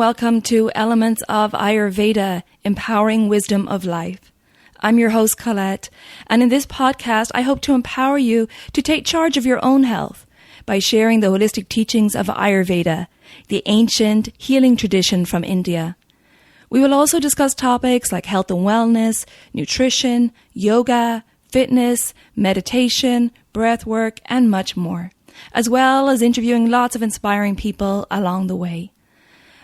welcome to Elements of Ayurveda, Empowering Wisdom of Life. I'm your host, Colette, and in this podcast, I hope to empower you to take charge of your own health by sharing the holistic teachings of Ayurveda, the ancient healing tradition from India. We will also discuss topics like health and wellness, nutrition, yoga, fitness, meditation, breath work, and much more, as well as interviewing lots of inspiring people along the way.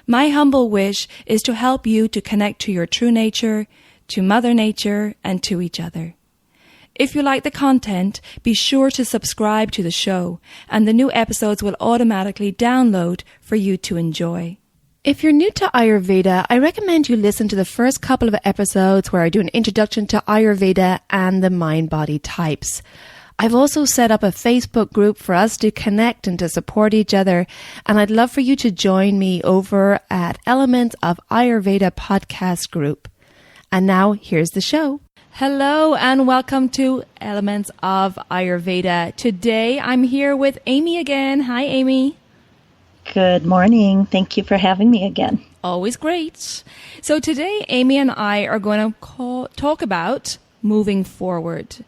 My humble wish is to help you to connect to your true nature, to Mother Nature, and to each other. If you like the content, be sure to subscribe to the show, and the new episodes will automatically download for you to enjoy. If you're new to Ayurveda, I recommend you listen to the first couple of episodes where I do an introduction to Ayurveda and the mind-body types. I've also set up a Facebook group for us to connect and to support each other, and I'd love for you to join me over at Elements of Ayurveda podcast group. And now, here's the show. Hello, and welcome to Elements of Ayurveda. Today, I'm here with Amy again. Hi, Amy. Good morning. Thank you for having me again. Always great. So today, Amy and I are going to talk about moving forward.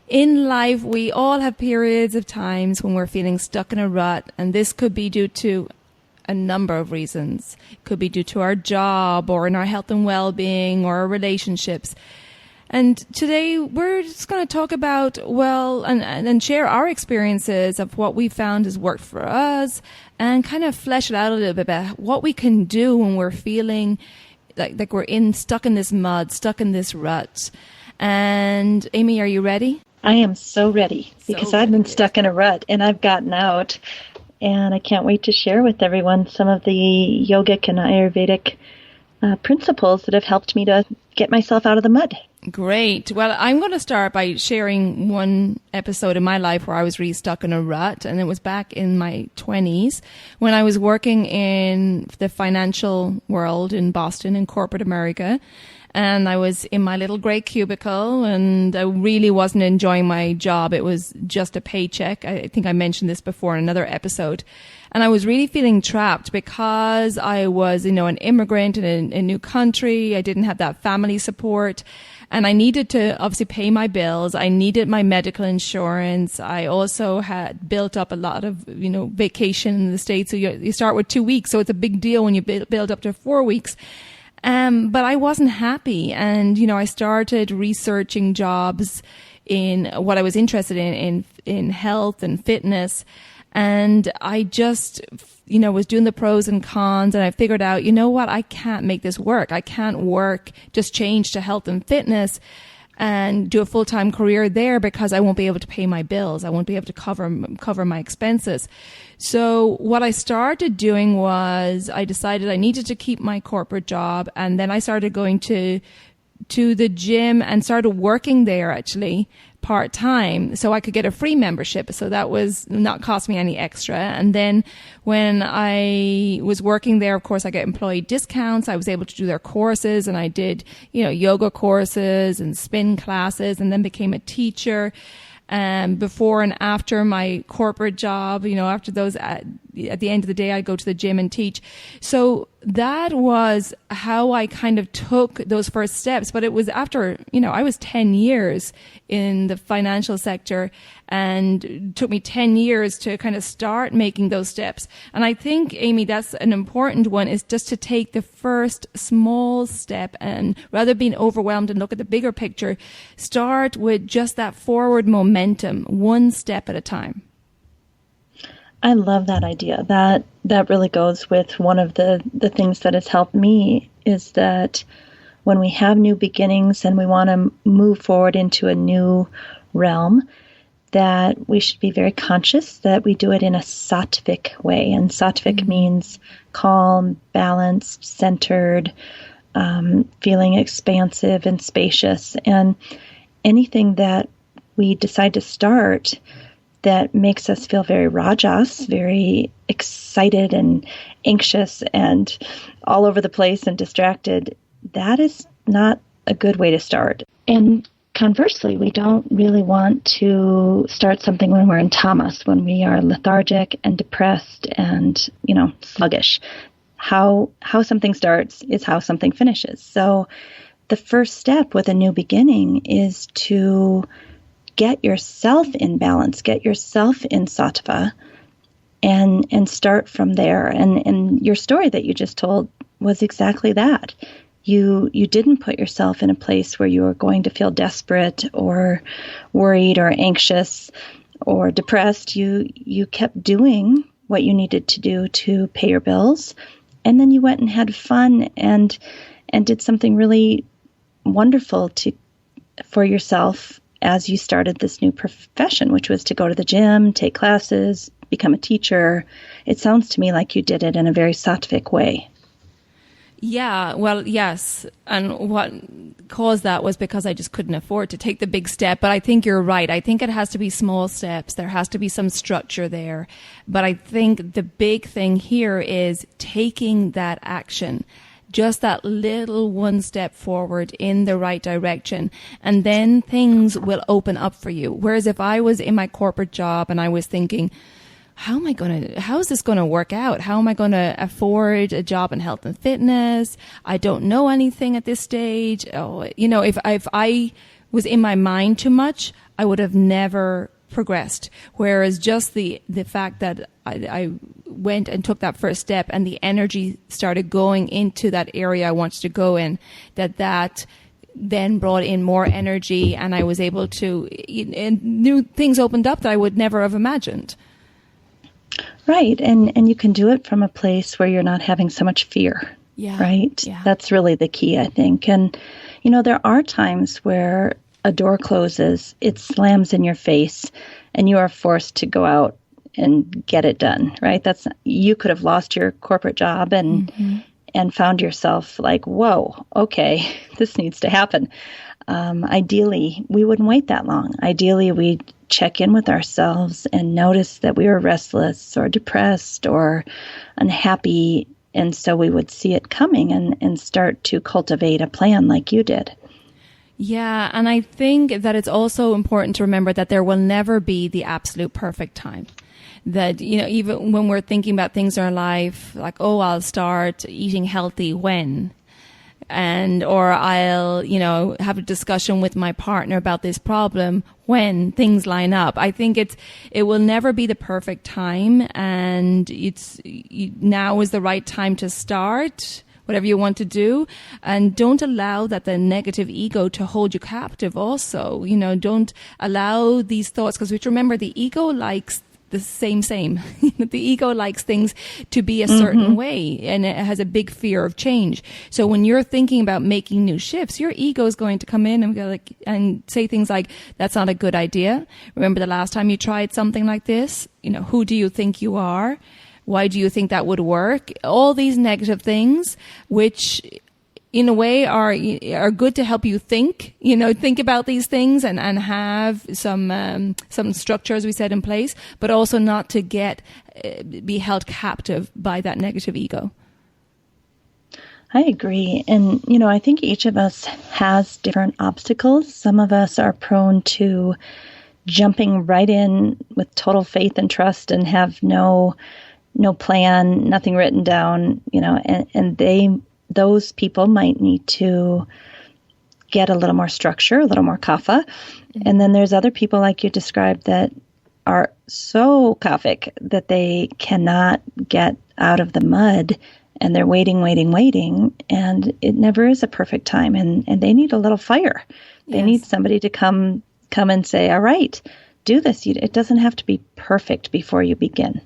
In life, we all have periods of times when we're feeling stuck in a rut, and this could be due to a number of reasons. It could be due to our job or in our health and well-being or our relationships. And today, we're just going to talk about, and share our experiences of what we found has worked for us and kind of flesh it out a little bit about what we can do when we're feeling like we're stuck in this mud, stuck in this rut. And Amy, are you ready? I am so ready because I've been stuck in a rut and I've gotten out, and I can't wait to share with everyone some of the yogic and Ayurvedic principles that have helped me to get myself out of the mud. Great. Well, I'm going to start by sharing one episode in my life where I was really stuck in a rut, and it was back in my 20s when I was working in the financial world in Boston in corporate America. And I was in my little gray cubicle, and I really wasn't enjoying my job. It was just a paycheck. I think I mentioned this before in another episode. And I was really feeling trapped because I was, an immigrant in a new country. I didn't have that family support. And I needed to obviously pay my bills. I needed my medical insurance. I also had built up a lot of, vacation in the States. So you start with 2 weeks. So it's a big deal when you build up to 4 weeks. But I wasn't happy. And, I started researching jobs in what I was interested in health and fitness. And I just, was doing the pros and cons, and I figured out, I can't make this work. I can't just change to health and fitness and do a full-time career there because I won't be able to pay my bills. I won't be able to cover my expenses. So what I started doing was I decided I needed to keep my corporate job, and then I started going to the gym and started working there actually part-time so I could get a free membership. So that was not cost me any extra. And then when I was working there, of course, I got employee discounts. I was able to do their courses, and I did, yoga courses and spin classes, and then became a teacher. Before and after my corporate job, after those, at the end of the day, I'd go to the gym and teach. So that was how I kind of took those first steps. But it was after, I was 10 years in the financial sector, and it took me 10 years to kind of start making those steps. And I think, Amy, that's an important one, is just to take the first small step, and rather than being overwhelmed and look at the bigger picture, start with just that forward momentum, one step at a time. I love that idea. That really goes with one of the things that has helped me, is that when we have new beginnings and we want to move forward into a new realm, that we should be very conscious that we do it in a sattvic way. And sattvic means calm, balanced, centered, feeling expansive and spacious. And anything that we decide to start that makes us feel very rajas, very excited and anxious and all over the place and distracted, that is not a good way to start. And conversely, we don't really want to start something when we're in tamas, when we are lethargic and depressed and, sluggish. how something starts is how something finishes. So the first step with a new beginning is to get yourself in balance, get yourself in sattva, and start from there. And your story that you just told was exactly that. You didn't put yourself in a place where you were going to feel desperate or worried or anxious or depressed. You kept doing what you needed to do to pay your bills, and then you went and had fun and did something really wonderful for yourself as you started this new profession, which was to go to the gym, take classes, become a teacher. It sounds to me like you did it in a very sattvic way. Yeah, well, yes. And what caused that was because I just couldn't afford to take the big step. But I think you're right. I think it has to be small steps. There has to be some structure there. But I think the big thing here is taking that action. Just that little one step forward in the right direction, and then things will open up for you. Whereas if I was in my corporate job and I was thinking, how is this going to work out? How am I going to afford a job in health and fitness? I don't know anything at this stage. Oh, if I was in my mind too much, I would have never progressed. Whereas just the fact that I went and took that first step and the energy started going into that area I wanted to go in, that then brought in more energy, and I was able to, and new things opened up that I would never have imagined. Right. And you can do it from a place where you're not having so much fear. Yeah. Right. Yeah. That's really the key, I think. And, there are times where a door closes, it slams in your face, and you are forced to go out and get it done, right? You could have lost your corporate job and found yourself like, whoa, okay, this needs to happen. Ideally, we wouldn't wait that long. Ideally, we'd check in with ourselves and notice that we were restless or depressed or unhappy. And so we would see it coming and start to cultivate a plan like you did. Yeah, and I think that it's also important to remember that there will never be the absolute perfect time. That, even when we're thinking about things in our life, like, oh, I'll start eating healthy when? Or I'll, have a discussion with my partner about this problem when things line up. I think it will never be the perfect time, and now is the right time to start whatever you want to do. And don't allow that the negative ego to hold you captive also. Don't allow these thoughts, because we have to remember the ego likes the same. The ego likes things to be a certain way, and it has a big fear of change. So when you're thinking about making new shifts, your ego is going to come in and go and say things like, that's not a good idea. Remember the last time you tried something like this? Who do you think you are? Why do you think that would work? All these negative things, which in a way are good to help you think about these things and have some structure, as we said, in place, but also not to be held captive by that negative ego. I agree. And, I think each of us has different obstacles. Some of us are prone to jumping right in with total faith and trust and have no plan, nothing written down, and those people might need to get a little more structure, a little more kapha. And then there's other people like you described that are so kaphic that they cannot get out of the mud, and they're waiting, and it never is a perfect time, and they need a little fire. They need somebody to come and say, all right, do this. It doesn't have to be perfect before you begin.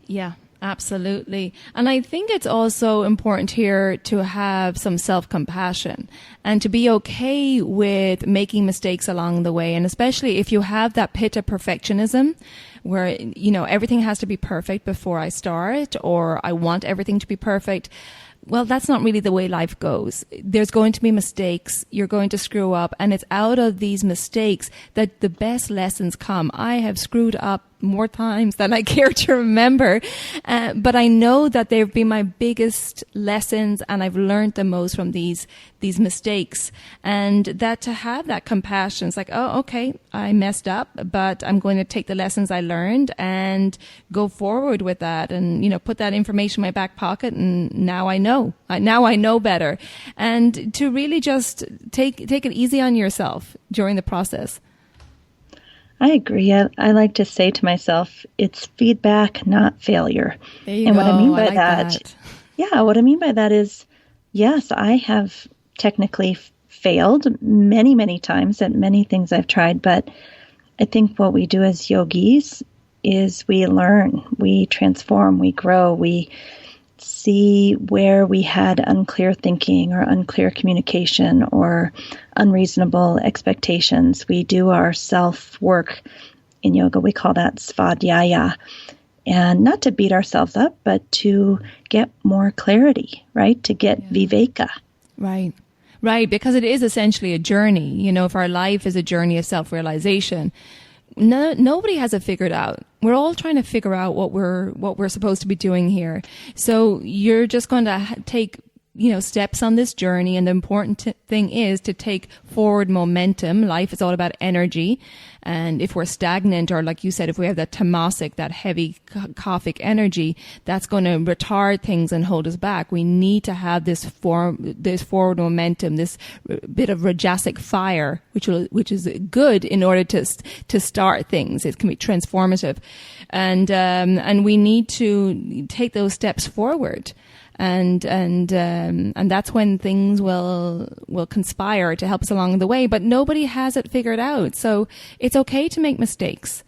Yeah, absolutely. And I think it's also important here to have some self-compassion and to be okay with making mistakes along the way. And especially if you have that pit of perfectionism where, everything has to be perfect before I start, or I want everything to be perfect. Well, that's not really the way life goes. There's going to be mistakes. You're going to screw up. And it's out of these mistakes that the best lessons come. I have screwed up more times than I care to remember. But I know that they've been my biggest lessons, and I've learned the most from these mistakes. And that to have that compassion, it's like, oh, okay, I messed up, but I'm going to take the lessons I learned and go forward with that, and, you know, put that information in my back pocket. And now I know. Now I know better. And to really just take it easy on yourself during the process. I agree. I like to say to myself, it's feedback, not failure. There you and go. What I mean by like that, yeah, what I mean by that is, yes, I have technically failed many, many times at many things I've tried, but I think what we do as yogis is we learn, we transform, we grow, we see where we had unclear thinking or unclear communication or unreasonable expectations. We do our self-work. In yoga, we call that svadhyaya. And not to beat ourselves up, but to get more clarity, right? To get viveka. Right. Right, because it is essentially a journey. You know, if our life is a journey of self-realization, nobody has it figured out. We're all trying to figure out what we're supposed to be doing here. So you're just going to take, you know, steps on this journey. And the important thing is to take forward momentum. Life is all about energy. And if we're stagnant, or like you said, if we have that tamasic, that heavy kaphic energy, that's going to retard things and hold us back. We need to have this forward momentum, this bit of rajasic fire, which is good in order to start things. It can be transformative. And we need to take those steps forward. And that's when things will conspire to help us along the way, but nobody has it figured out. So it's okay to make mistakes.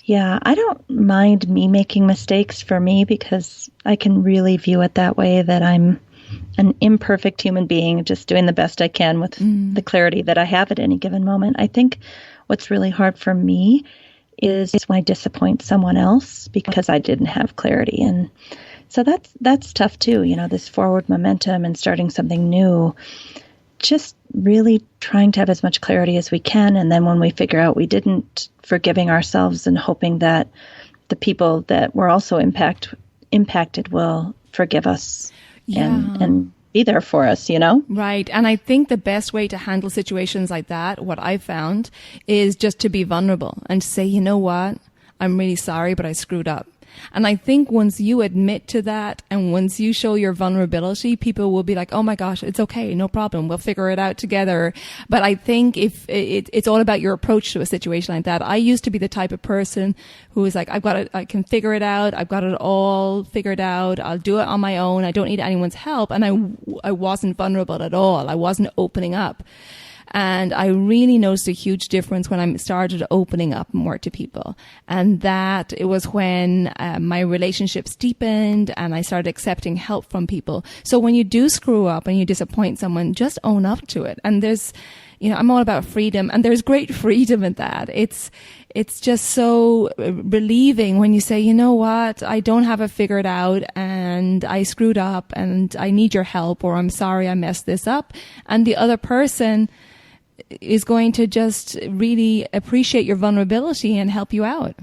Yeah, I don't mind me making mistakes for me, because I can really view it that way, that I'm an imperfect human being just doing the best I can with the clarity that I have at any given moment. I think what's really hard for me is when I disappoint someone else because I didn't have clarity. And so that's tough too, you know, this forward momentum and starting something new, just really trying to have as much clarity as we can. And then when we figure out we didn't, forgiving ourselves and hoping that the people that were also impacted will forgive us and be there for us, you know? Right. And I think the best way to handle situations like that, what I've found, is just to be vulnerable and say, you know what, I'm really sorry, but I screwed up. And I think once you admit to that and once you show your vulnerability, people will be like, oh my gosh, it's okay. No problem. We'll figure it out together. But I think if it's all about your approach to a situation like that. I used to be the type of person who is like, I can figure it out. I've got it all figured out. I'll do it on my own. I don't need anyone's help. And I wasn't vulnerable at all. I wasn't opening up. And I really noticed a huge difference when I started opening up more to people. And that it was when my relationships deepened and I started accepting help from people. So when you do screw up and you disappoint someone, just own up to it. And there's, you know, I'm all about freedom, and there's great freedom in that. It's just so relieving when you say, you know what, I don't have it figured out and I screwed up and I need your help, or I'm sorry I messed this up. And the other person is going to just really appreciate your vulnerability and help you out.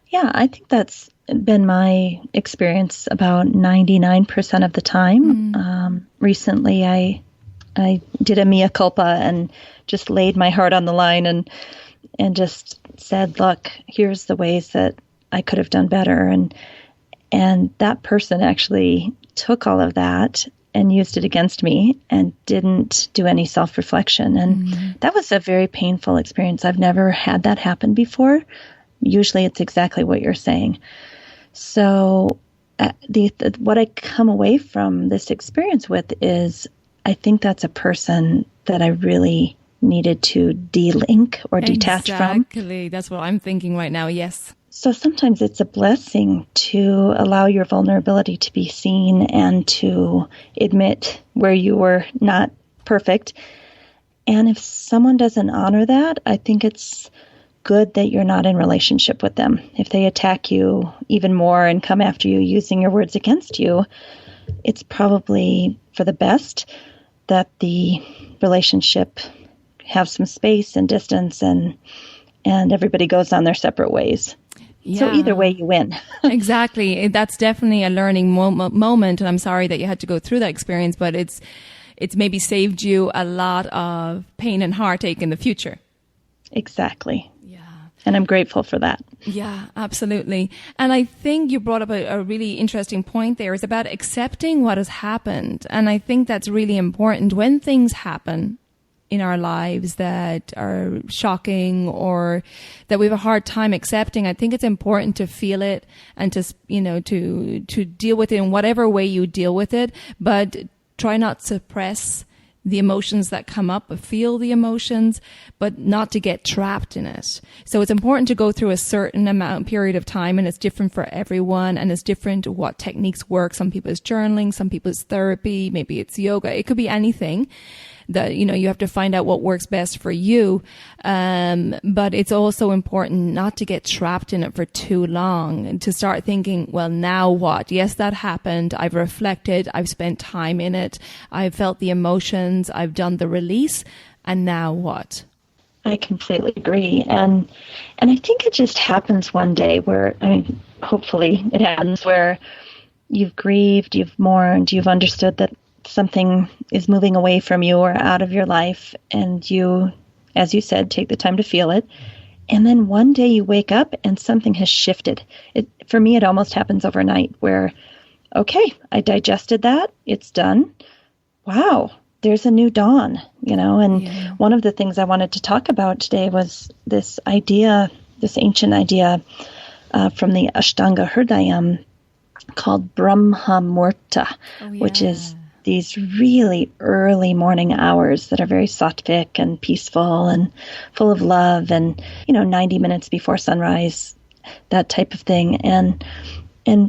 Yeah, I think that's been my experience about 99% of the time. Recently, I did a Miaculpa and just laid my heart on the line and just said, look, here's the ways that I could have done better. And that person actually took all of that and used it against me and didn't do any self-reflection. And that was a very painful experience. I've never had that happen before. Usually it's exactly what you're saying. So what I come away from this experience with is, I think that's a person that I really needed to de-link or detach from. Exactly. That's what I'm thinking right now. Yes. So sometimes it's a blessing to allow your vulnerability to be seen and to admit where you were not perfect. And if someone doesn't honor that, I think it's good that you're not in relationship with them. If they attack you even more and come after you using your words against you, it's probably for the best that the relationship have some space and distance and and everybody goes on their separate ways. Yeah. So either way, you win. Exactly. That's definitely a learning moment. And I'm sorry that you had to go through that experience, but it's maybe saved you a lot of pain and heartache in the future. Exactly. Yeah. And I'm grateful for that. Yeah, absolutely. And I think you brought up a really interesting point there. It's about accepting what has happened. And I think that's really important when things happen in our lives that are shocking or that we have a hard time accepting. I think it's important to feel it and to deal with it in whatever way you deal with it, but try not to suppress the emotions that come up, but feel the emotions, but not to get trapped in it. So it's important to go through a certain period of time, and it's different for everyone, and it's different what techniques work. Some people it's journaling, some people it's therapy, maybe it's yoga. It could be anything. That, you have to find out what works best for you. But it's also important not to get trapped in it for too long and to start thinking, well, now what? Yes, that happened. I've reflected. I've spent time in it. I've felt the emotions. I've done the release. And now what? I completely agree. And I think it just happens one day where, hopefully it happens where you've grieved, you've mourned, you've understood that something is moving away from you or out of your life, and you, as you said, take the time to feel it. And then one day you wake up and something has shifted. For me, it almost happens overnight where, okay, I digested that. It's done. Wow, there's a new dawn, and one of the things I wanted to talk about today was this idea, this ancient idea from the Ashtanga Hridayam called Brahma Muhurta, which is these really early morning hours that are very sattvic and peaceful and full of love and, 90 minutes before sunrise, that type of thing. And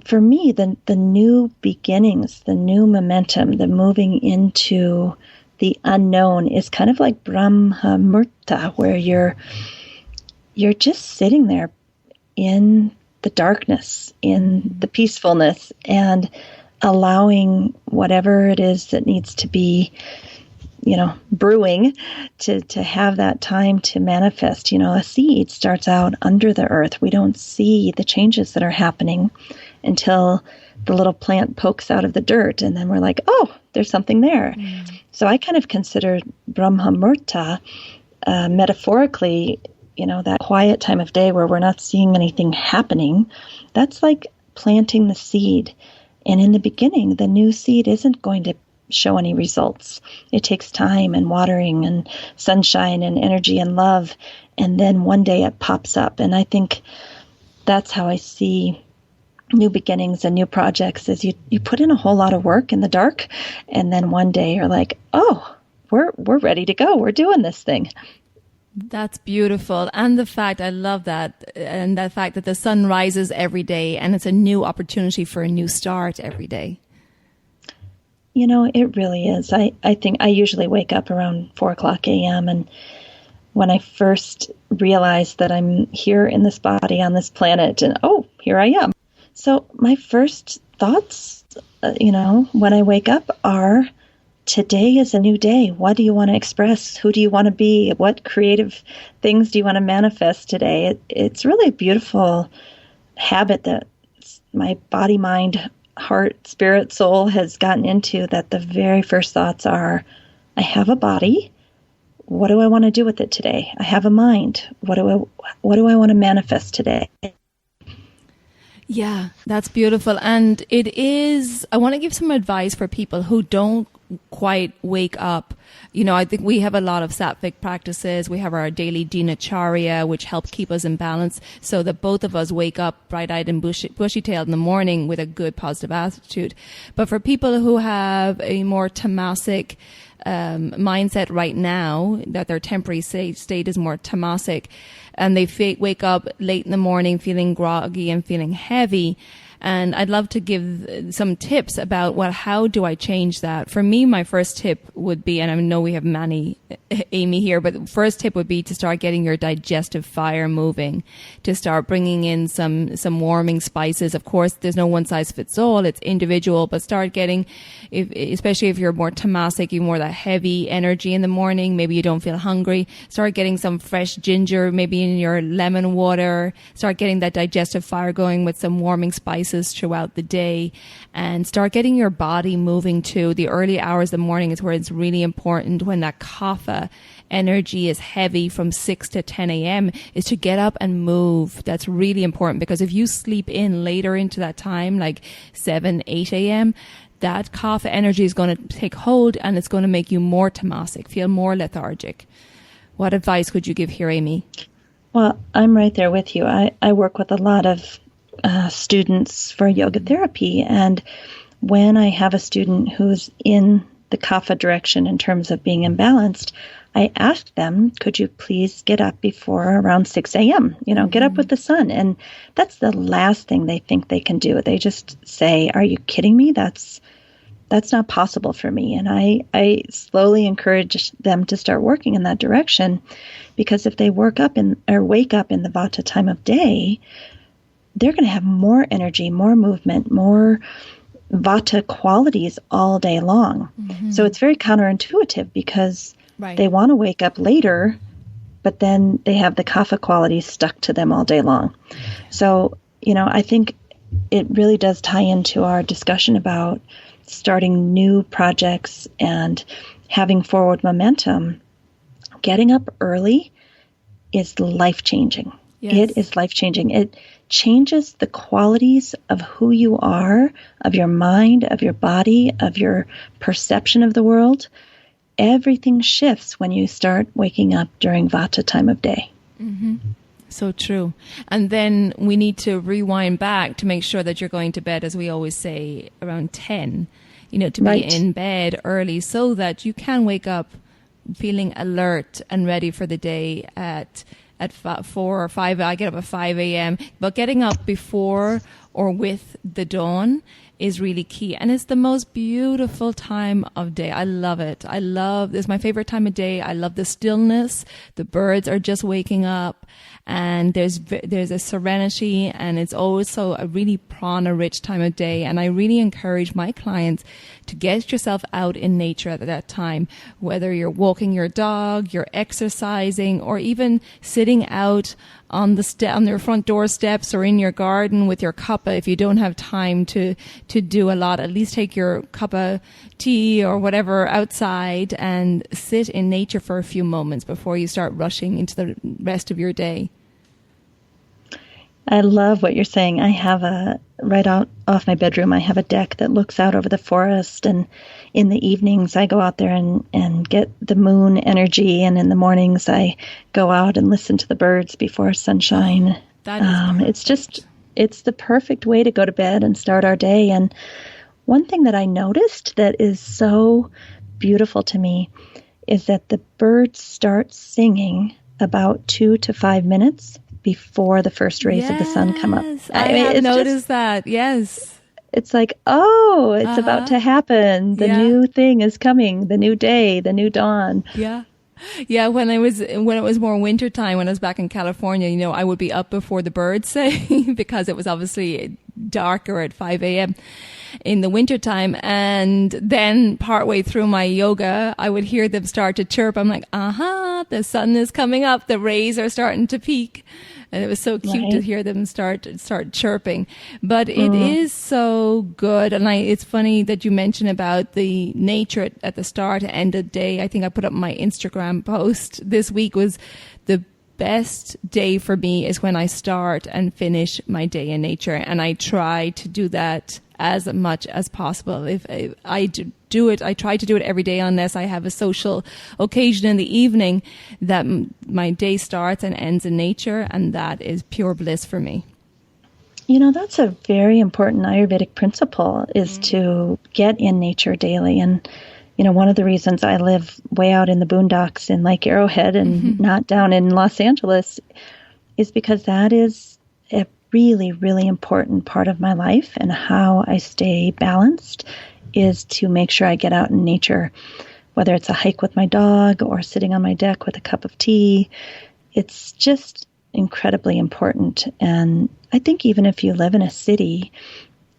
for me, the new beginnings, the new momentum, the moving into the unknown is kind of like Brahma Muhurta, where you're just sitting there in the darkness, in the peacefulness, and allowing whatever it is that needs to be, brewing to have that time to manifest. A seed starts out under the earth. We don't see the changes that are happening until the little plant pokes out of the dirt, and then we're like, oh, there's something there. So I kind of consider Brahma Muhurta metaphorically, that quiet time of day where we're not seeing anything happening. That's like planting the seed. And in the beginning, the new seed isn't going to show any results. It takes time and watering and sunshine and energy and love. And then one day it pops up. And I think that's how I see new beginnings and new projects is you put in a whole lot of work in the dark. And then one day you're like, oh, we're ready to go. We're doing this thing. That's beautiful. And the fact, I love that. And the fact that the sun rises every day and it's a new opportunity for a new start every day. It really is. I think I usually wake up around 4:00 a.m. And when I first realized that I'm here in this body on this planet and, oh, here I am. So my first thoughts, when I wake up are, today is a new day. What do you want to express? Who do you want to be? What creative things do you want to manifest today? It's really a beautiful habit that my body, mind, heart, spirit, soul has gotten into, that the very first thoughts are, I have a body. What do I want to do with it today? I have a mind. What do I want to manifest today? Yeah, that's beautiful. And I want to give some advice for people who don't quite wake up. I think we have a lot of sattvic practices. We have our daily dinacharya, which help keep us in balance so that both of us wake up bright-eyed and bushy-tailed in the morning with a good positive attitude. But for people who have a more tamasic mindset right now, that their temporary state is more tamasic, and they wake up late in the morning feeling groggy and feeling heavy, And I'd love to give some tips about, well, how do I change that? For me, my first tip would be, and I know we have many, Amy here, but the first tip would be to start getting your digestive fire moving, to start bringing in some warming spices. Of course, there's no one size fits all. It's individual, but start getting, especially if you're more tamasic, you're more that heavy energy in the morning, maybe you don't feel hungry, start getting some fresh ginger, maybe in your lemon water, start getting that digestive fire going with some warming spices throughout the day, and start getting your body moving too. The early hours of the morning is where it's really important, when that kapha energy is heavy from 6 to 10 a.m. is to get up and move. That's really important, because if you sleep in later into that time, like 7, 8 a.m., that kapha energy is going to take hold, and it's going to make you more tamasic, feel more lethargic. What advice would you give here, Amy? Well, I'm right there with you. I work with a lot of students for yoga therapy, and when I have a student who's in the kapha direction in terms of being imbalanced, I ask them, could you please get up before around 6 a.m., get up with the sun? And that's the last thing they think they can do. They just say, are you kidding me? That's not possible for me. And I slowly encourage them to start working in that direction, because if they wake up in the vata time of day, they're going to have more energy, more movement, more vata qualities all day long. Mm-hmm. So it's very counterintuitive, because they want to wake up later, but then they have the kapha qualities stuck to them all day long. So, I think it really does tie into our discussion about starting new projects and having forward momentum. Getting up early is life-changing. Yes. It is life-changing. It changes the qualities of who you are, of your mind, of your body, of your perception of the world. Everything shifts when you start waking up during vata time of day. Mm-hmm. So true. And then we need to rewind back to make sure that you're going to bed, as we always say, around 10, to be in bed early, so that you can wake up feeling alert and ready for the day at 4 or 5. I get up at 5 a.m. But getting up before or with the dawn is really key. And it's the most beautiful time of day. I love it. It's my favorite time of day. I love the stillness. The birds are just waking up, and there's a serenity, and it's also a really prana-rich time of day. And I really encourage my clients to get yourself out in nature at that time, whether you're walking your dog, you're exercising, or even sitting out on their front door steps or in your garden with your cuppa. If you don't have time to do a lot, at least take your cuppa tea or whatever outside and sit in nature for a few moments before you start rushing into the rest of your day. I love what you're saying. I have right out off my bedroom, I have a deck that looks out over the forest, and in the evenings I go out there and get the moon energy, and in the mornings I go out and listen to the birds before sunshine. It's the perfect way to go to bed and start our day. And one thing that I noticed that is so beautiful to me is that the birds start singing about 2 to 5 minutes before the first rays of the sun come up. I have noticed that. Yes. It's like, it's about to happen. The new thing is coming, the new day, the new dawn. Yeah. Yeah, when it was more winter time, when I was back in California, I would be up before the birds say, because it was obviously darker at 5 a.m. in the winter time. And then partway through my yoga, I would hear them start to chirp. I'm like, the sun is coming up. The rays are starting to peak. And it was so cute to hear them start chirping. But it is so good. And it's funny that you mentioned about the nature at the start and end of the day. I think I put up my Instagram post this week was the best day for me is when I start and finish my day in nature. And I try to do that as much as possible. If I do it, I try to do it every day, unless I have a social occasion in the evening, that my day starts and ends in nature, and that is pure bliss for me. That's a very important Ayurvedic principle, is to get in nature daily. And one of the reasons I live way out in the boondocks in Lake Arrowhead and not down in Los Angeles is because that is a really, really important part of my life and how I stay balanced is to make sure I get out in nature, whether it's a hike with my dog or sitting on my deck with a cup of tea. It's just incredibly important. And I think even if you live in a city,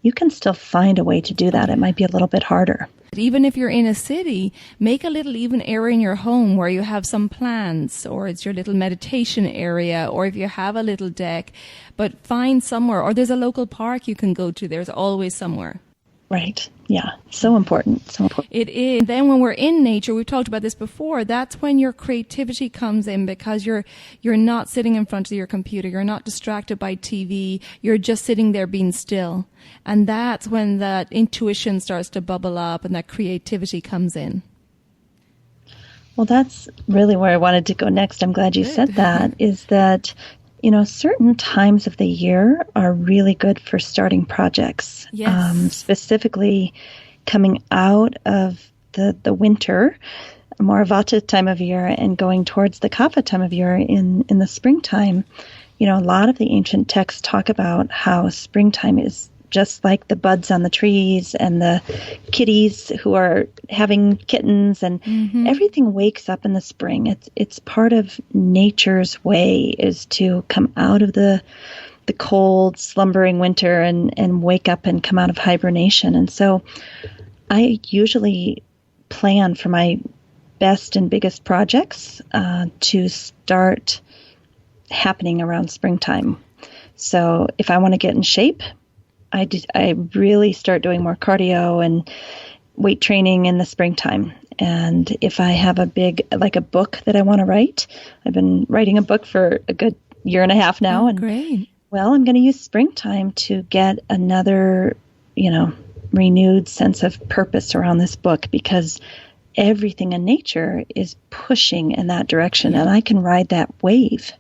you can still find a way to do that. It might be a little bit harder. Even if you're in a city, make a little even area in your home where you have some plants, or it's your little meditation area, or if you have a little deck, but find somewhere, or there's a local park you can go to. There's always somewhere. Right. Yeah. So important. So important. It is. Then when we're in nature, we've talked about this before, that's when your creativity comes in, because you're not sitting in front of your computer. You're not distracted by TV. You're just sitting there being still. And that's when that intuition starts to bubble up and that creativity comes in. Well, that's really where I wanted to go next. I'm glad you said that, is that, certain times of the year are really good for starting projects. Yes. Specifically coming out of the winter, more Vata time of year, and going towards the Kapha time of year in the springtime. A lot of the ancient texts talk about how springtime is just like the buds on the trees and the kitties who are having kittens, and everything wakes up in the spring. It's part of nature's way, is to come out of the cold, slumbering winter and wake up and come out of hibernation. And so I usually plan for my best and biggest projects to start happening around springtime. So if I want to get in shape, I really start doing more cardio and weight training in the springtime. And if I have a book that I want to write, I've been writing a book for a good year and a half now. And great. Well, I'm going to use springtime to get another, renewed sense of purpose around this book, because everything in nature is pushing in that direction, and I can ride that wave.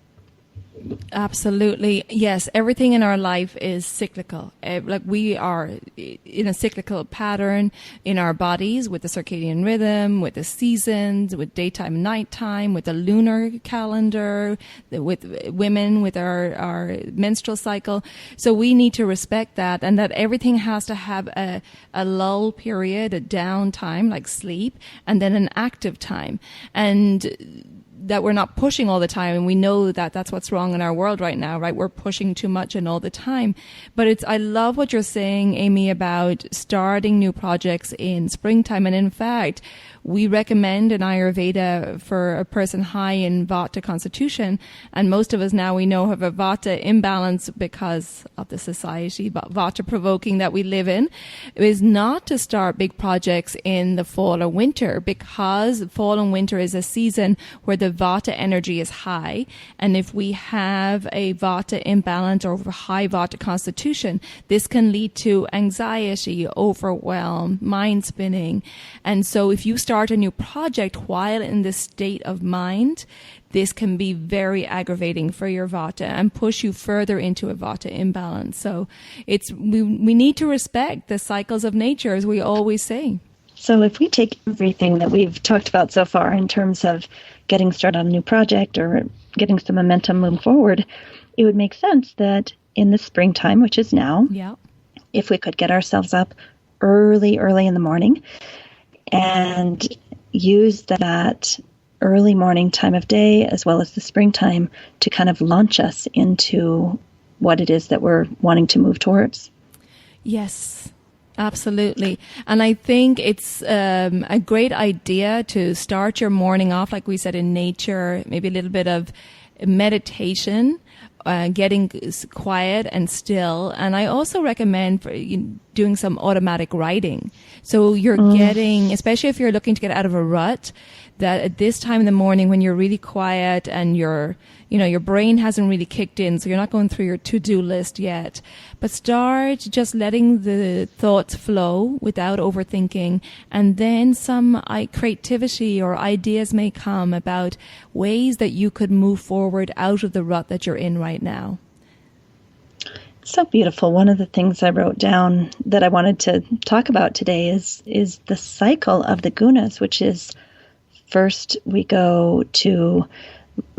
Absolutely. Yes. Everything in our life is cyclical. Like we are in a cyclical pattern in our bodies, with the circadian rhythm, with the seasons, with daytime and nighttime, with the lunar calendar, with women, with our menstrual cycle. So we need to respect that, and that everything has to have a lull period, a down time like sleep, and then an active time. And that we're not pushing all the time, and we know that that's what's wrong in our world right now, right? We're pushing too much and all the time. But I love what you're saying, Amy, about starting new projects in springtime. And in fact, we recommend in Ayurveda for a person high in Vata constitution, and most of us now we know have a Vata imbalance because of the society, Vata provoking that we live in, is not to start big projects in the fall or winter, because fall and winter is a season where the Vata energy is high. And if we have a Vata imbalance or high Vata constitution, this can lead to anxiety, overwhelm, mind spinning. And so if you start a new project while in this state of mind, this can be very aggravating for your Vata and push you further into a Vata imbalance. So we need to respect the cycles of nature, as we always say. So if we take everything that we've talked about so far in terms of getting started on a new project or getting some momentum moving forward, it would make sense that in the springtime, which is now, if we could get ourselves up early in the morning and use that early morning time of day as well as the springtime to kind of launch us into what it is that we're wanting to move towards. Yes, absolutely. And I think it's a great idea to start your morning off, like we said, in nature, maybe a little bit of meditation, getting quiet and still. And I also recommend doing some automatic writing. So you're getting, especially if you're looking to get out of a rut, that at this time in the morning when you're really quiet and your brain hasn't really kicked in, so you're not going through your to-do list yet, but start just letting the thoughts flow without overthinking, and then some creativity or ideas may come about ways that you could move forward out of the rut that you're in right now. So beautiful. One of the things I wrote down that I wanted to talk about today is the cycle of the Gunas, which is first we go to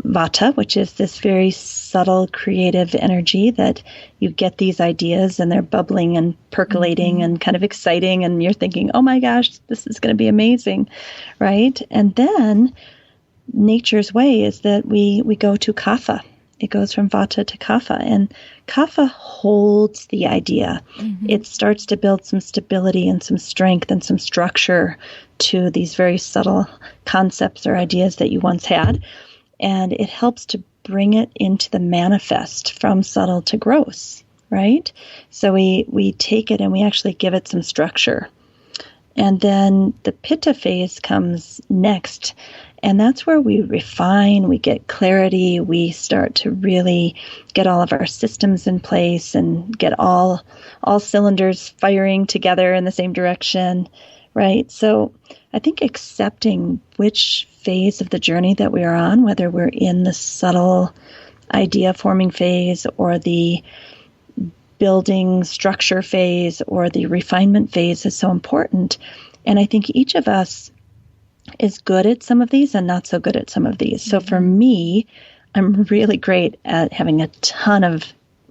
Vata, which is this very subtle creative energy that you get these ideas and they're bubbling and percolating and kind of exciting, and you're thinking, oh my gosh, this is going to be amazing, right? And then nature's way is that we go to Kapha. It goes from Vata to Kapha, and Kapha holds the idea. It starts to build some stability and some strength and some structure to these very subtle concepts or ideas that you once had. And it helps to bring it into the manifest from subtle to gross, right? So we take it and we actually give it some structure. And then the Pitta phase comes next. And that's where we refine, we get clarity, we start to really get all of our systems in place and get all cylinders firing together in the same direction, right? So I think accepting which phase of the journey that we are on, whether we're in the subtle idea forming phase or the building structure phase or the refinement phase, is so important. And I think each of us is good at some of these and not so good at some of these. So for me, I'm really great at having a ton of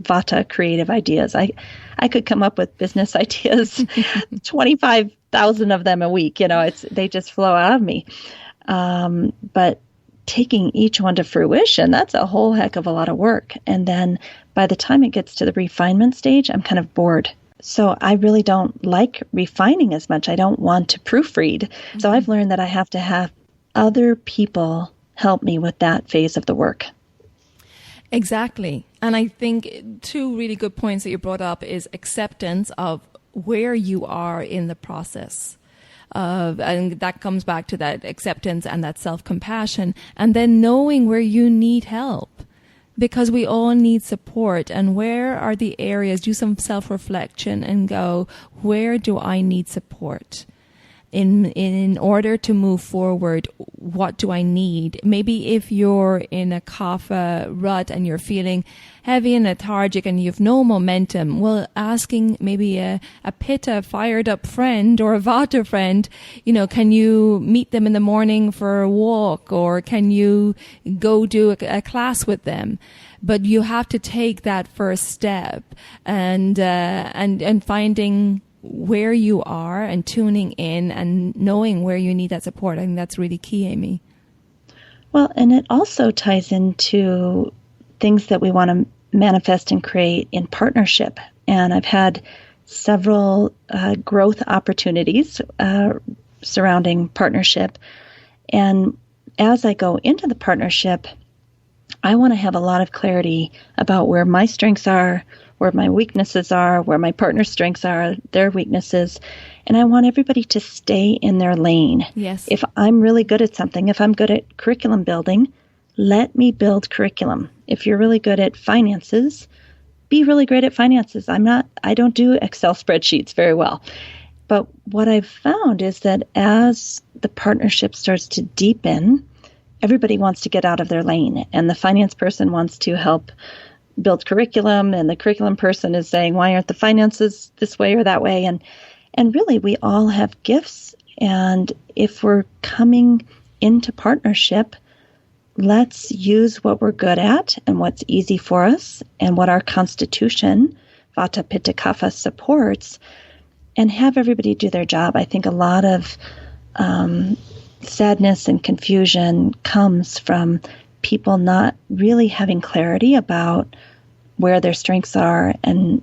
Vata creative ideas. I could come up with business ideas, 25,000 of them a week. They just flow out of me. But taking each one to fruition, that's a whole heck of a lot of work. And then by the time it gets to the refinement stage, I'm kind of bored. So I really don't like refining as much. I don't want to proofread. So I've learned that I have to have other people help me with that phase of the work. Exactly. And I think two really good points that you brought up is acceptance of where you are in the process. And that comes back to that acceptance and that self-compassion, and then knowing where you need help. Because we all need support, and where are the areas, do some self-reflection and go, where do I need support? In order to move forward, what do I need? Maybe if you're in a kapha rut and you're feeling heavy and lethargic and you have no momentum, well, asking maybe a pitta fired up friend or a vata friend, can you meet them in the morning for a walk, or can you go do a class with them? But you have to take that first step and finding where you are and tuning in and knowing where you need that support. I think that's really key, Amy. Well, and it also ties into things that we want to manifest and create in partnership. And I've had several growth opportunities surrounding partnership. And as I go into the partnership, I want to have a lot of clarity about where my strengths are, where my weaknesses are, where my partner's strengths are, their weaknesses. And I want everybody to stay in their lane. Yes. If I'm really good at something, if I'm good at curriculum building, let me build curriculum. If you're really good at finances, be really great at finances. I don't do Excel spreadsheets very well. But what I've found is that as the partnership starts to deepen, everybody wants to get out of their lane. And the finance person wants to help build curriculum, and the curriculum person is saying, why aren't the finances this way or that way? And really, we all have gifts. And if we're coming into partnership, let's use what we're good at and what's easy for us and what our constitution, Vata, Pitta, Kapha, supports, and have everybody do their job. I think a lot of sadness and confusion comes from people not really having clarity about where their strengths are and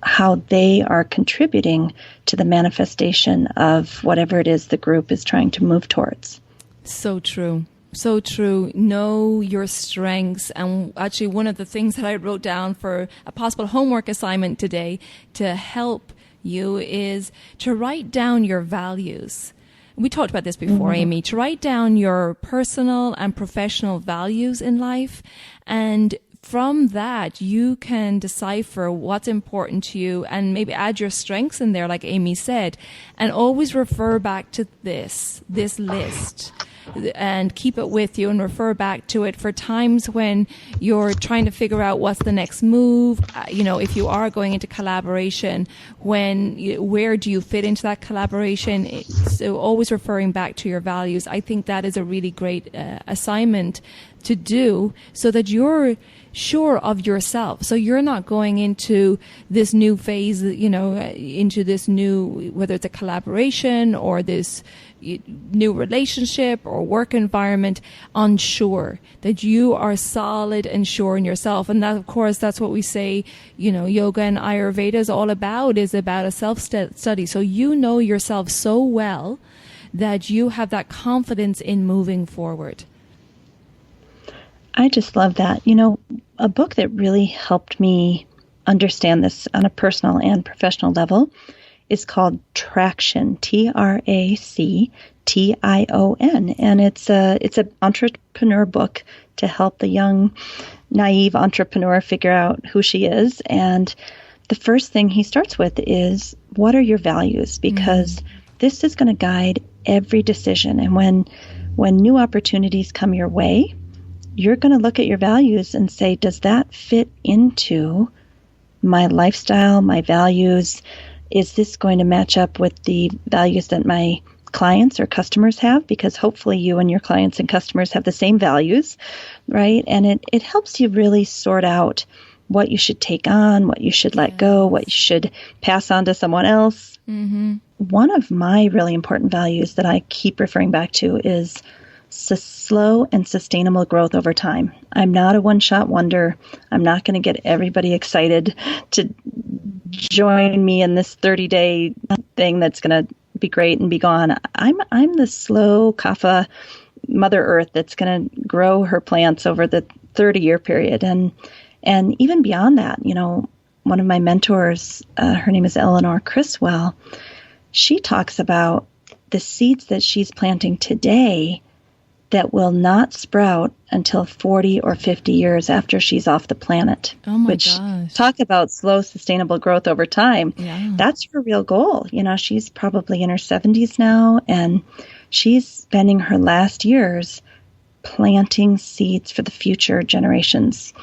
how they are contributing to the manifestation of whatever it is the group is trying to move towards. So true. So true. Know your strengths. And actually, one of the things that I wrote down for a possible homework assignment today to help you is to write down your values. We talked about this before, Amy, to write down your personal and professional values in life. And from that, you can decipher what's important to you and maybe add your strengths in there, like Amy said, and always refer back to this list. And keep it with you and refer back to it for times when you're trying to figure out what's the next move. If you are going into collaboration, where do you fit into that collaboration? So always referring back to your values. I think that is a really great assignment to do so that you're sure of yourself. So you're not going into this new phase, into this new, whether it's a collaboration or this new relationship or work environment, unsure, that you are solid and sure in yourself. And that, of course, that's what we say, yoga and Ayurveda is all about, is about a self-study. So you know yourself so well that you have that confidence in moving forward. I just love that. A book that really helped me understand this on a personal and professional level is called Traction, Traction. And it's an entrepreneur book to help the young, naive entrepreneur figure out who she is. And the first thing he starts with is, what are your values? Because this is going to guide every decision. And when new opportunities come your way, you're going to look at your values and say, does that fit into my lifestyle, my values? Is this going to match up with the values that my clients or customers have? Because hopefully you and your clients and customers have the same values, right? And it helps you really sort out what you should take on, what you should let go, what you should pass on to someone else. Mm-hmm. One of my really important values that I keep referring back to is slow and sustainable growth over time. I'm not a one-shot wonder. I'm not going to get everybody excited to join me in this 30-day thing that's going to be great and be gone. I'm the slow kapha Mother Earth that's going to grow her plants over the 30-year period. And even beyond that, one of my mentors, her name is Eleanor Criswell, she talks about the seeds that she's planting today that will not sprout until 40 or 50 years after she's off the planet. Oh my gosh. Talk about slow, sustainable growth over time. Yeah. That's her real goal. She's probably in her 70s now, and she's spending her last years planting seeds for the future generations.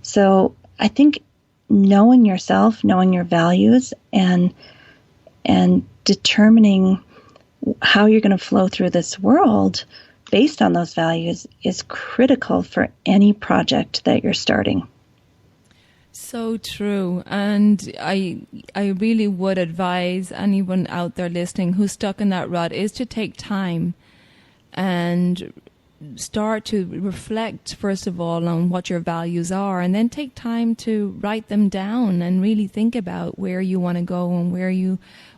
So I think knowing yourself, knowing your values, and determining how you're going to flow through this world based on those values is critical for any project that you're starting. So true. And I really would advise anyone out there listening who's stuck in that rut is to take time and start to reflect, first of all, on what your values are, and then take time to write them down and really think about where you want to go and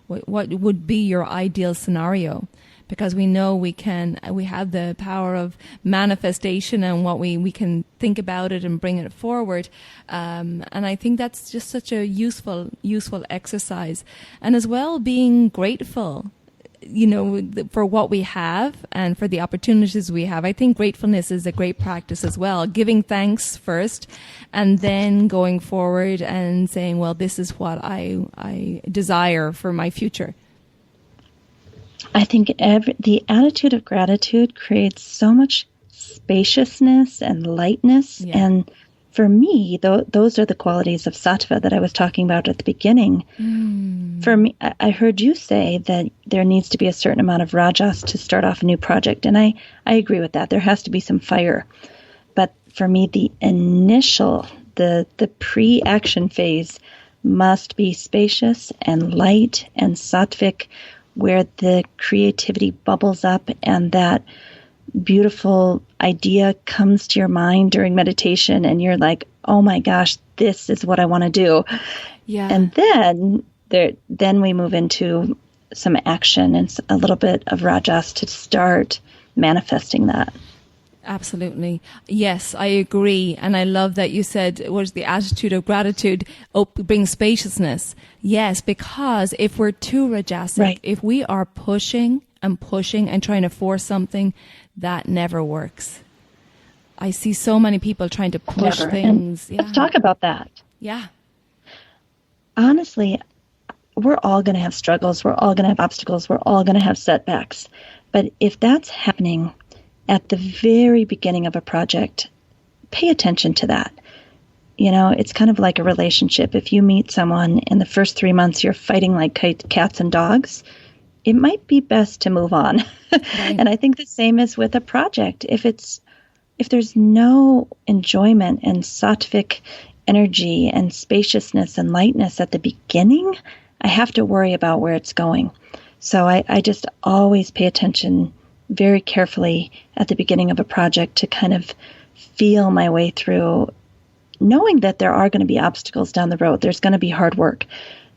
what would be your ideal scenario. Because we know we have the power of manifestation, and what we can think about it and bring it forward. And I think that's just such a useful exercise. And as well, being grateful, for what we have and for the opportunities we have. I think gratefulness is a great practice as well. Giving thanks first, and then going forward and saying, well, this is what I desire for my future. I think the attitude of gratitude creates so much spaciousness and lightness. Yeah. And for me, those are the qualities of sattva that I was talking about at the beginning. For me, I heard you say that there needs to be a certain amount of rajas to start off a new project. And I agree with that. There has to be some fire. But for me, the initial, the pre-action phase must be spacious and light and sattvic, where the creativity bubbles up and that beautiful idea comes to your mind during meditation, and you're like, oh my gosh, this is what I want to do. Yeah. And then we move into some action and a little bit of rajas to start manifesting that. Absolutely. Yes, I agree. And I love that you said, was the attitude of gratitude brings spaciousness. Yes, because if we're too rajasic, right, if we are pushing and trying to force something, that never works. I see so many people trying to push things. Yeah. Let's talk about that. Yeah. Honestly, we're all going to have struggles. We're all going to have obstacles. We're all going to have setbacks. But if that's happening at the very beginning of a project, pay attention to that. It's kind of like a relationship. If you meet someone in the first 3 months, you're fighting like cats and dogs, it might be best to move on. Right. And I think the same is with a project. If it's if there's no enjoyment and sattvic energy and spaciousness and lightness at the beginning, I have to worry about where it's going. So I just always pay attention very carefully at the beginning of a project to kind of feel my way through, knowing that there are going to be obstacles down the road. There's going to be hard work.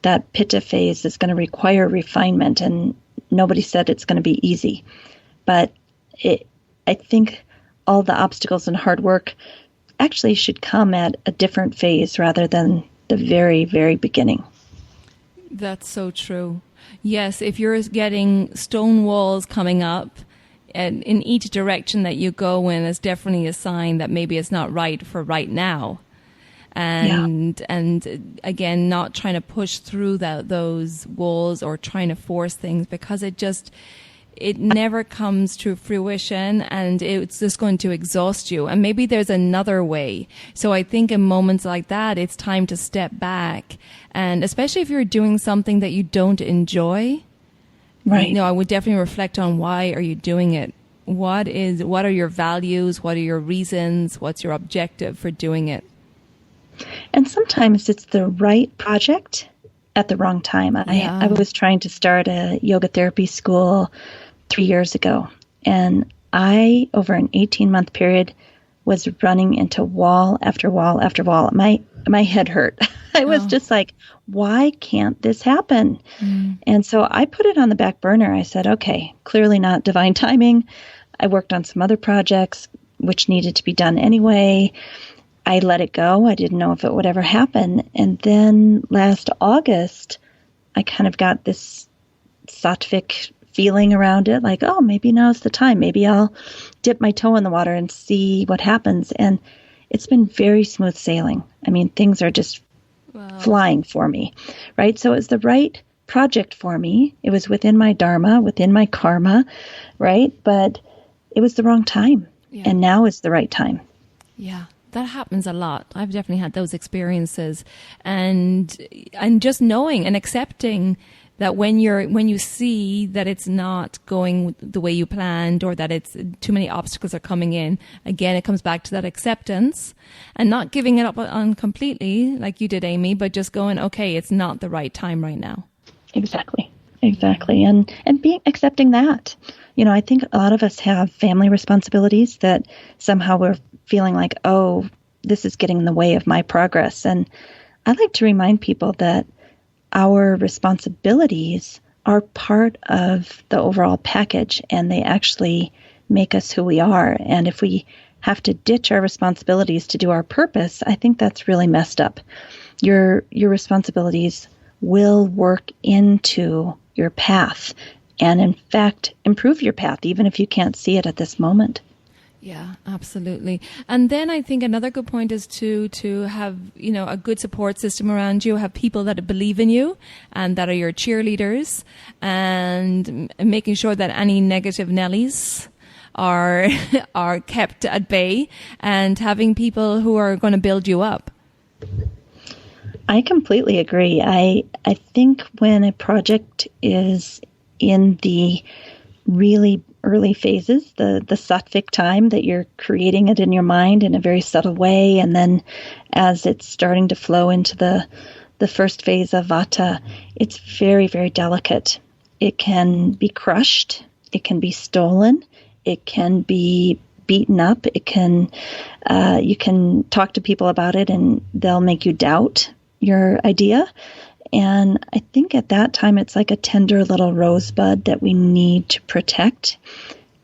That pitta phase is going to require refinement, and nobody said it's going to be easy. But I think all the obstacles and hard work actually should come at a different phase rather than the very, very beginning. That's so true. Yes, if you're getting stone walls coming up and in each direction that you go in, it's definitely a sign that maybe it's not right for right now. And again, not trying to push through those walls or trying to force things, because it never comes to fruition, and it's just going to exhaust you. And maybe there's another way. So I think in moments like that, it's time to step back. And especially if you're doing something that you don't enjoy, right? I would definitely reflect on, why are you doing it? What are your values? What are your reasons? What's your objective for doing it? And sometimes it's the right project at the wrong time. I was trying to start a yoga therapy school 3 years ago, and I, over an 18-month period, was running into wall after wall after wall. My head hurt. I was just like, why can't this happen? And so I put it on the back burner. I said, okay, clearly not divine timing. I worked on some other projects which needed to be done anyway. I let it go. I didn't know if it would ever happen. And then last August, I kind of got this sattvic feeling around it, like, oh, maybe now's the time. Maybe I'll dip my toe in the water and see what happens. And it's been very smooth sailing. I mean, things are just flying for me, right? So it was the right project for me. It was within my dharma, within my karma, right? But it was the wrong time. Yeah. And now is the right time. Yeah. That happens a lot. I've definitely had those experiences, and just knowing and accepting that when you see that it's not going the way you planned, or that it's too many obstacles are coming in, again, it comes back to that acceptance and not giving it up on completely like you did, Amy, but just going, okay, it's not the right time right now. Exactly. And accepting that. I think a lot of us have family responsibilities that somehow we're feeling like, oh, this is getting in the way of my progress. And I like to remind people that our responsibilities are part of the overall package, and they actually make us who we are. And if we have to ditch our responsibilities to do our purpose, I think that's really messed up. Your responsibilities will work into your path and, in fact, improve your path, even if you can't see it at this moment. Yeah, absolutely. And then I think another good point is to have, a good support system around you, have people that believe in you and that are your cheerleaders, and making sure that any negative Nellies are kept at bay, and having people who are going to build you up. I completely agree. I think when a project is in the really early phases, the sattvic time that you're creating it in your mind in a very subtle way, and then as it's starting to flow into the first phase of vata, it's very, very delicate. It can be crushed. It can be stolen. It can be beaten up. It can you can talk to people about it, and they'll make you doubt your idea. And I think at that time, it's like a tender little rosebud that we need to protect.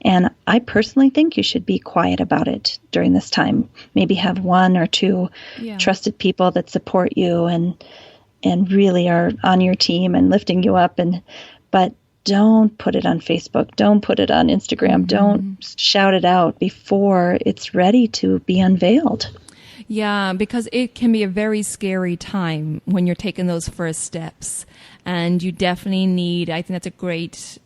And I personally think you should be quiet about it during this time. Maybe have one or two trusted people that support you and really are on your team and lifting you up. But don't put it on Facebook. Don't put it on Instagram. Don't shout it out before it's ready to be unveiled. Yeah, because it can be a very scary time when you're taking those first steps. And you definitely need, I think that's a great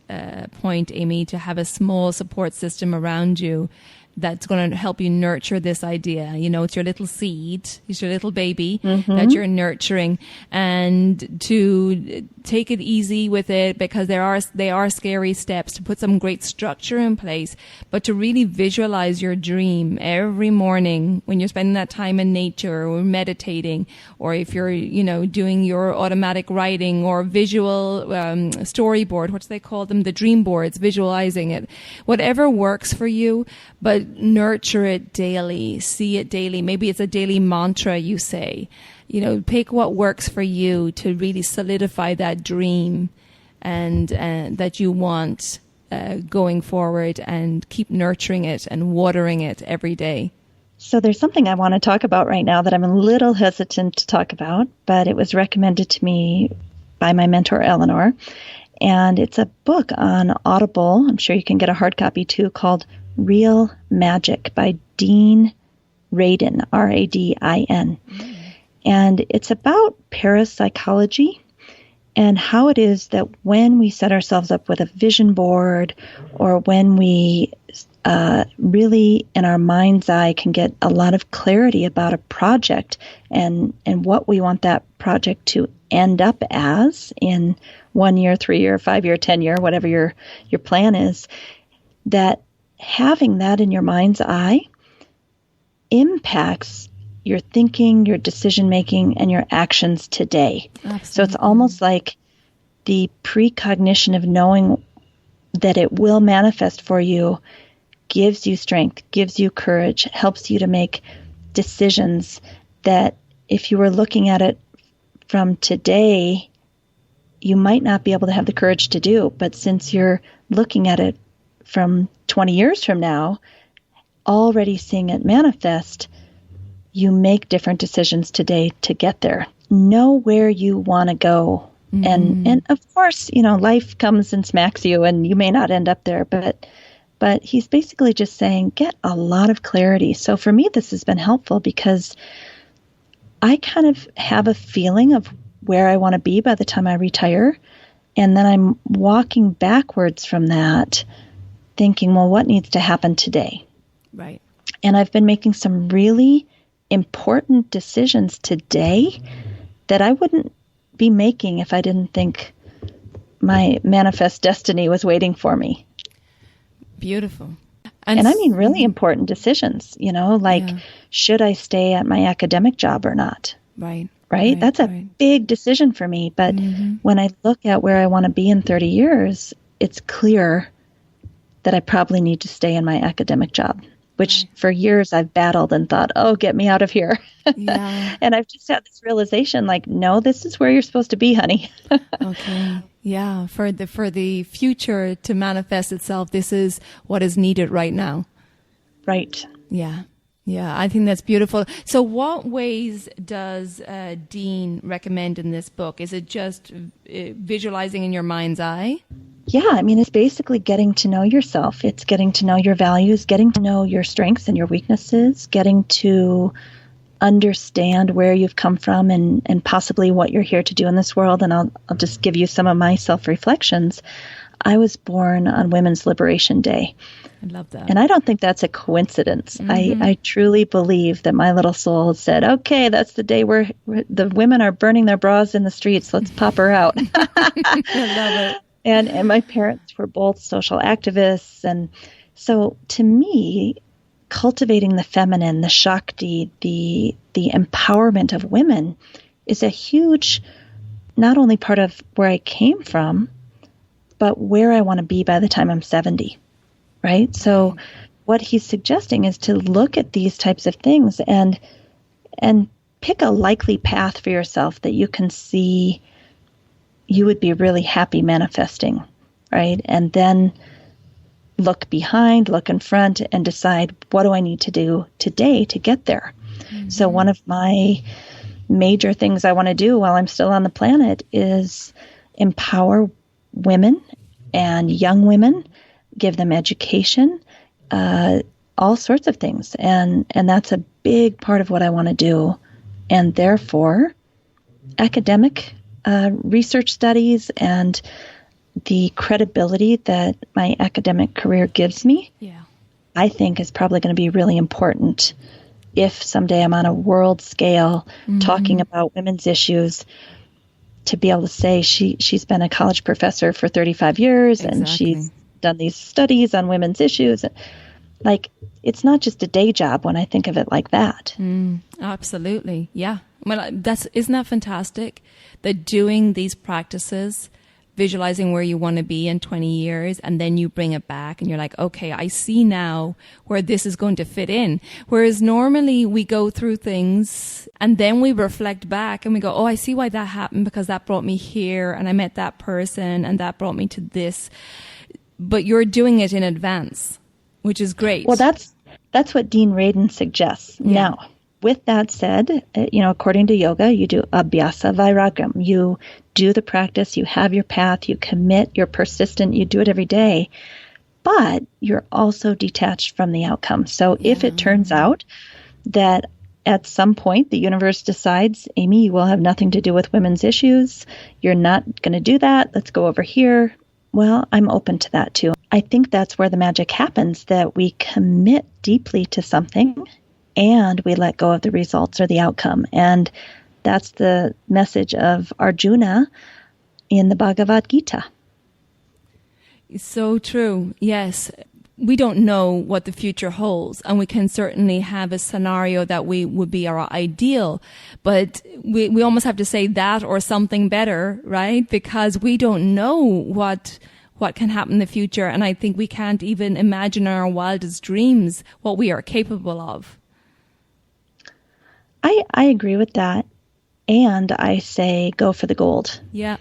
point, Amy, to have a small support system around you that's going to help you nurture this idea. You know, it's your little seed, it's your little baby that you're nurturing, and to take it easy with it, because they are scary steps, to put some great structure in place, but to really visualize your dream every morning when you're spending that time in nature or meditating, or if you're, you know, doing your automatic writing or visual storyboard, what do they call them? The dream boards, visualizing it, whatever works for you, but nurture it daily, see it daily. Maybe it's a daily mantra you say. You know, pick what works for you to really solidify that dream and that you want going forward, and keep nurturing it and watering it every day. So there's something I want to talk about right now that I'm a little hesitant to talk about, but it was recommended to me by my mentor, Eleanor. And it's a book on Audible. I'm sure you can get a hard copy too, called Real Magic by Dean Radin, Radin. And it's about parapsychology and how it is that when we set ourselves up with a vision board, or when we really in our mind's eye can get a lot of clarity about a project and what we want that project to end up as in 1 year, 3 year, 5 year, 10 year, whatever your plan is, that having that in your mind's eye impacts your thinking, your decision making, and your actions today. Absolutely. So it's almost like the precognition of knowing that it will manifest for you gives you strength, gives you courage, helps you to make decisions that if you were looking at it from today, you might not be able to have the courage to do. But since you're looking at it from 20 years from now, already seeing it manifest, you make different decisions today to get there. Know where you want to go. And of course, you know, life comes and smacks you and you may not end up there, but he's basically just saying, get a lot of clarity. So for me, this has been helpful because I kind of have a feeling of where I want to be by the time I retire. And then I'm walking backwards from that, thinking, well, what needs to happen today? Right. And I've been making some really important decisions today that I wouldn't be making if I didn't think my manifest destiny was waiting for me. Beautiful. And I mean really important decisions, you know, like should I stay at my academic job or not? Right? That's a big decision for me. But when I look at where I want to be in 30 years, it's clear that I probably need to stay in my academic job, which for years I've battled and thought, oh, get me out of here. Yeah. And I've just had this realization, like, no, this is where you're supposed to be, honey. Okay. Yeah. For the future to manifest itself, this is what is needed right now. Right. Yeah. Yeah. I think that's beautiful. So what ways does Dean recommend in this book? Is it just visualizing in your mind's eye? Yeah, I mean, it's basically getting to know yourself. It's getting to know your values, getting to know your strengths and your weaknesses, getting to understand where you've come from and possibly what you're here to do in this world. And I'll just give you some of my self-reflections. I was born on Women's Liberation Day. I love that. And I don't think that's a coincidence. I truly believe that my little soul said, okay, that's the day where the women are burning their bras in the streets. Let's pop her out. I love it. And my parents were both social activists. And so to me, cultivating the feminine, the Shakti, the empowerment of women is a huge, not only part of where I came from, but where I want to be by the time I'm 70, right? So what he's suggesting is to look at these types of things and pick a likely path for yourself that you can see you would be really happy manifesting, right? And then look behind, look in front, and decide, what do I need to do today to get there? So one of my major things I want to do while I'm still on the planet is empower women and young women, give them education, all sorts of things. And that's a big part of what I want to do. And therefore, academic research studies and the credibility that my academic career gives me I think is probably going to be really important if someday I'm on a world scale talking about women's issues, to be able to say she's been a college professor for 35 years and she's done these studies on women's issues. Like, it's not just a day job when I think of it like that. Absolutely. Yeah. Well, isn't that fantastic that doing these practices, visualizing where you want to be in 20 years, and then you bring it back and you're like, okay, I see now where this is going to fit in. Whereas normally we go through things and then we reflect back and we go, oh, I see why that happened, because that brought me here and I met that person and that brought me to this. But you're doing it in advance, which is great. Well, that's what Dean Radin suggests. Yeah. Now, with that said, according to yoga, you do Abhyasa Vairagam. You do the practice, you have your path, you commit, you're persistent, you do it every day, but you're also detached from the outcome. So if it turns out that at some point the universe decides, Amy, you will have nothing to do with women's issues, you're not going to do that, let's go over here, well, I'm open to that too. I think that's where the magic happens, that we commit deeply to something and we let go of the results or the outcome. And that's the message of Arjuna in the Bhagavad Gita. So true. Yes. We don't know what the future holds, and we can certainly have a scenario that would be our ideal, but we almost have to say that or something better, right? Because we don't know what can happen in the future. And I think we can't even imagine in our wildest dreams what we are capable of. I agree with that. And I say, go for the gold. Yeah.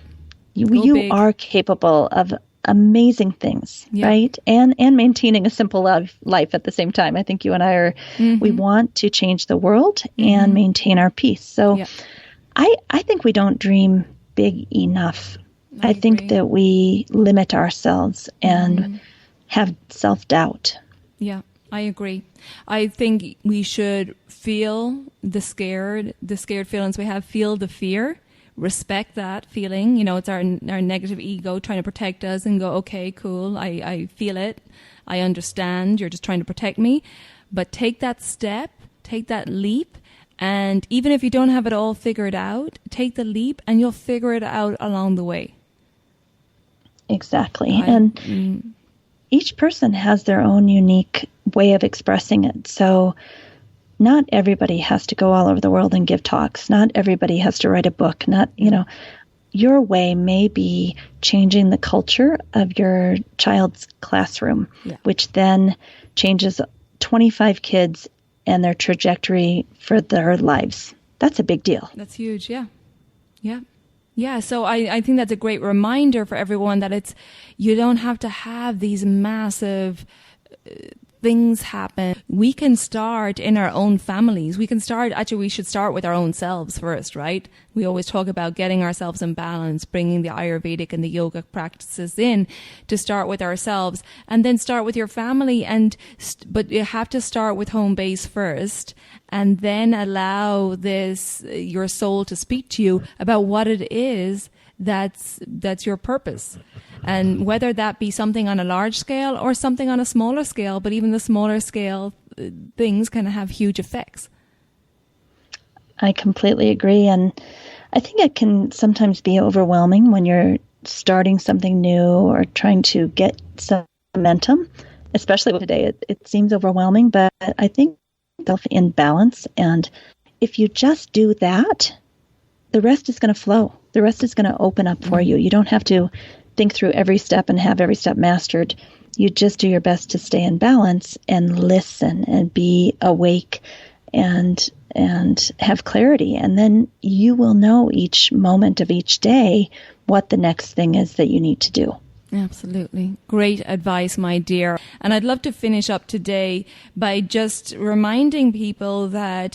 You are capable of amazing things, right? And maintaining a simple life at the same time. I think you and I we want to change the world and maintain our peace. So I think we don't dream big enough. I think that we limit ourselves and have self-doubt. Yeah. I agree. I think we should feel the scared feelings we have, feel the fear, respect that feeling. It's our negative ego trying to protect us, and go, okay, cool, I feel it. I understand. You're just trying to protect me. But take that step, take that leap. And even if you don't have it all figured out, take the leap and you'll figure it out along the way. Exactly. And each person has their own unique way of expressing it. So not everybody has to go all over the world and give talks. Not everybody has to write a book. Your way may be changing the culture of your child's classroom, which then changes 25 kids and their trajectory for their lives. That's a big deal. That's huge. Yeah. Yeah. Yeah, so I think that's a great reminder for everyone that you don't have to have these massive things happen. We can start in our own families. We should start with our own selves first, right? We always talk about getting ourselves in balance, bringing the Ayurvedic and the yoga practices in to start with ourselves, and then start with your family. But you have to start with home base first, and then allow your soul to speak to you about what it is that's your purpose. And whether that be something on a large scale or something on a smaller scale, but even the smaller scale things can have huge effects. I completely agree. And I think it can sometimes be overwhelming when you're starting something new or trying to get some momentum, especially today. It seems overwhelming, but I think self in balance. And if you just do that, the rest is going to flow. The rest is going to open up for you. You don't have to think through every step and have every step mastered. You just do your best to stay in balance and listen and be awake and have clarity. And then you will know each moment of each day what the next thing is that you need to do. Absolutely. Great advice, my dear. And I'd love to finish up today by just reminding people that,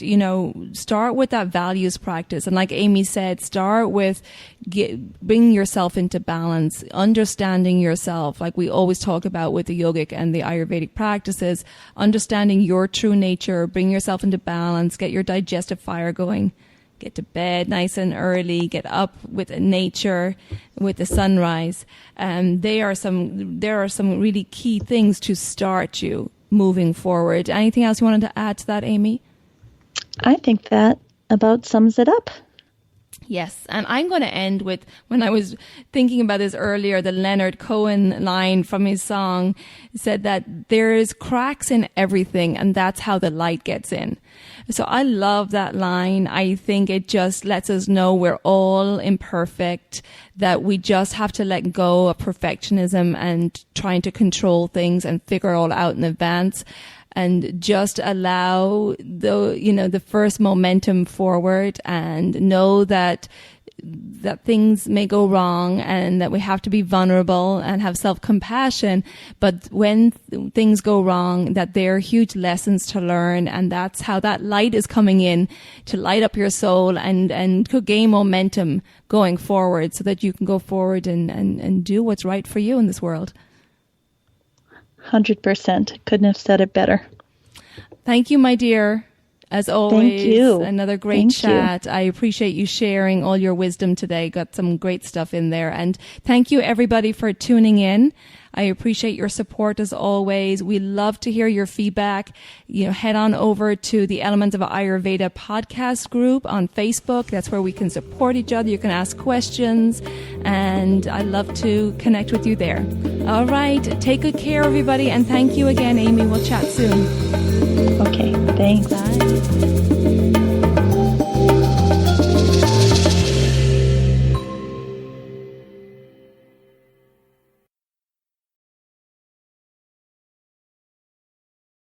start with that values practice. And like Amy said, start with bringing yourself into balance, understanding yourself, like we always talk about with the yogic and the Ayurvedic practices, understanding your true nature, bring yourself into balance, get your digestive fire going. Get to bed nice and early, get up with nature, with the sunrise. There are some really key things to start you moving forward. Anything else you wanted to add to that, Amy? I think that about sums it up. Yes, and I'm going to end with, when I was thinking about this earlier, the Leonard Cohen line from his song said that there's cracks in everything, and that's how the light gets in. So I love that line. I think it just lets us know we're all imperfect, that we just have to let go of perfectionism and trying to control things and figure it all out in advance, and just allow the first momentum forward, and know that things may go wrong and that we have to be vulnerable and have self-compassion. But when things go wrong, that there are huge lessons to learn, and that's how that light is coming in to light up your soul and could gain momentum going forward, so that you can go forward and do what's right for you in this world. 100%. Couldn't have said it better. Thank you, my dear. As always, Thank you. Another great Thank chat. you. I appreciate you sharing all your wisdom today. Got some great stuff in there. And thank you, everybody, for tuning in. I appreciate your support as always. We love to hear your feedback. Head on over to the Elements of Ayurveda podcast group on Facebook. That's where we can support each other. You can ask questions, and I love to connect with you there. All right. Take good care, everybody. And thank you again, Amy. We'll chat soon. Okay. Thanks. Bye.